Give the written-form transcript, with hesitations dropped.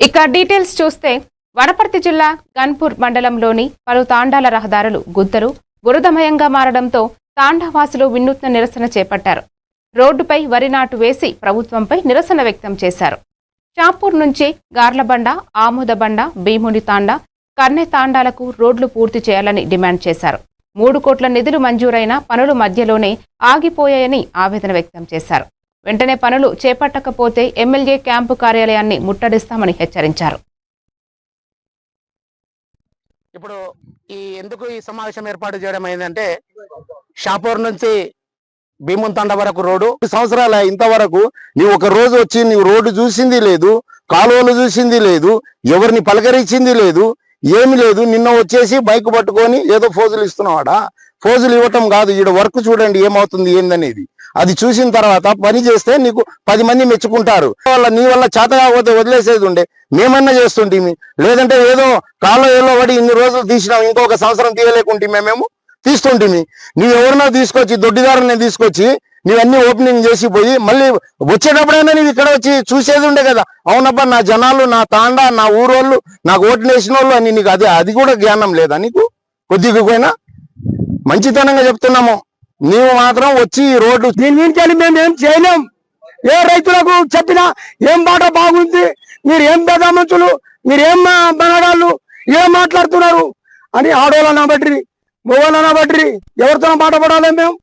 ఇక డీటెయిల్స్ చూస్తే వనపర్తి జిల్లా గన్పూర్ మండలంలోని పలు తాండాల రహదారులు గుద్దలు బురదమయంగా మారడంతో తాండావాసులు వినూత్న నిరసన చేపట్టారు. రోడ్డుపై వరి నాటు వేసి ప్రభుత్వంపై నిరసన వ్యక్తం చేశారు. చాపూర్ నుంచి గార్లబండ, ఆమోదబండ, భీముని తాండా, కన్నె తాండాలకు రోడ్లు పూర్తి చేయాలని డిమాండ్ చేశారు. 3 కోట్ల నిధులు మంజూరైన పనులు మధ్యలోనే ఆగిపోయాయని ఆవేదన వ్యక్తం చేశారు. వెంటనే పనులు చేపట్టకపోతే ఎమ్మెల్యే క్యాంపు కార్యాలయాన్ని ముట్టడిస్తామని హెచ్చరించారు. ఇప్పుడు ఎందుకు ఈ సమావేశం ఏర్పాటు చేయడం అయిందంటే, షాపూర్ నుంచి భీమున్ తండ వరకు రోడ్డు సంవత్సరాల ఇంతవరకు నీవు ఒక రోజు వచ్చి నీవు రోడ్డు చూసింది లేదు, కాలువలు చూసింది లేదు, ఎవరిని పలకరించింది లేదు, ఏమి లేదు. నిన్న వచ్చేసి బైక్ పట్టుకొని ఏదో ఫోజులు ఇస్తున్నావాడా? ఫోజులు ఇవ్వటం కాదు, ఈడ వర్క్ చూడండి ఏమవుతుంది ఏందనేది. అది చూసిన తర్వాత పని చేస్తే నీకు 10 మంది మెచ్చుకుంటారు. నీ వల్ల చేత కాకపోతే వదిలేసేది ఉండే, మేమన్నా చేస్తుంటే. లేదంటే ఏదో కాలువలో పడి ఇన్ని రోజులు తీసినాం, ఇంకొక సంవత్సరం తీయలేకుంటే మేము తీస్తుంటే నీవు ఎవరినో తీసుకొచ్చి దొడ్డిదారుని తీసుకొచ్చి నీవన్నీ ఓపెనింగ్ చేసిపోయి మళ్ళీ వచ్చేటప్పుడైనా నీవు ఇక్కడ వచ్చి చూసేది ఉండే కదా. అవునబ్బా, నా జనాలు, నా తాండా, నా ఊరోళ్ళు, నాకు ఓట్లు వేసిన వాళ్ళు అని నీకు అది కూడా జ్ఞానం లేదా నీకు? కొద్దిగా పోయినా మంచితనంగా చెప్తున్నాము, నీవు మాత్రం వచ్చి ఈ రోడ్డు దీని మేము ఏం చేయలేం. ఏ రైతులకు చెప్పినా ఏం బాట బాగుంది, మీరు ఏం పెద్ద మనుషులు, మీరు ఏం మనగాళ్ళు, ఏం మాట్లాడుతున్నారు అని ఆడోళ్ళ బట్టి మొగోళ్ళ బట్టి ఎవరితో మాట పడాలి మేము?